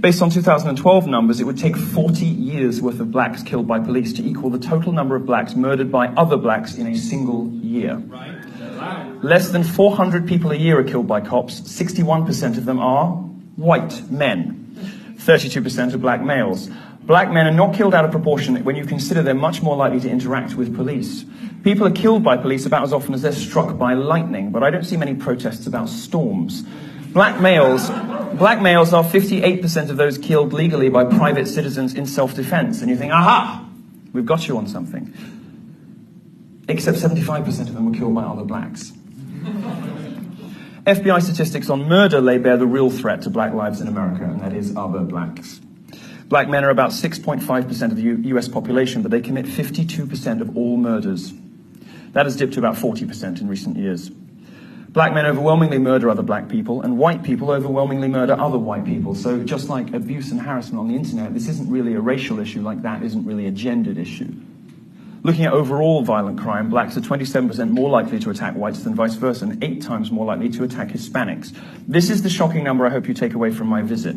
Based on 2012 numbers, it would take 40 years worth of blacks killed by police to equal the total number of blacks murdered by other blacks in a single year. Less than 400 people a year are killed by cops. 61% of them are white men. 32% are black males. Black men are not killed out of proportion when you consider they're much more likely to interact with police. People are killed by police about as often as they're struck by lightning, but I don't see many protests about storms. Black males are 58% of those killed legally by private citizens in self-defense. And you think, aha, we've got you on something. Except 75% of them were killed by other blacks. FBI statistics on murder lay bare the real threat to black lives in America, and that is other blacks. Black men are about 6.5% of the US population, but they commit 52% of all murders. That has dipped to about 40% in recent years. Black men overwhelmingly murder other black people, and white people overwhelmingly murder other white people. So just like abuse and harassment on the internet, this isn't really a racial issue like that isn't really a gendered issue. Looking at overall violent crime, blacks are 27% more likely to attack whites than vice versa, and 8 times more likely to attack Hispanics. This is the shocking number I hope you take away from my visit.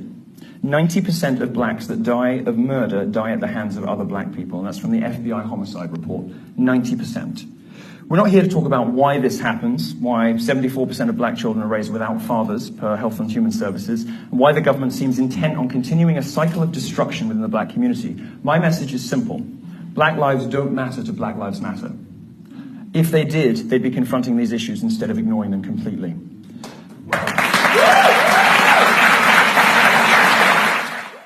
90% of blacks that die of murder die at the hands of other black people, and that's from the FBI homicide report. 90%. We're not here to talk about why this happens, why 74% of black children are raised without fathers per Health and Human Services, and why the government seems intent on continuing a cycle of destruction within the black community. My message is simple. Black lives don't matter to Black Lives Matter. If they did, they'd be confronting these issues instead of ignoring them completely.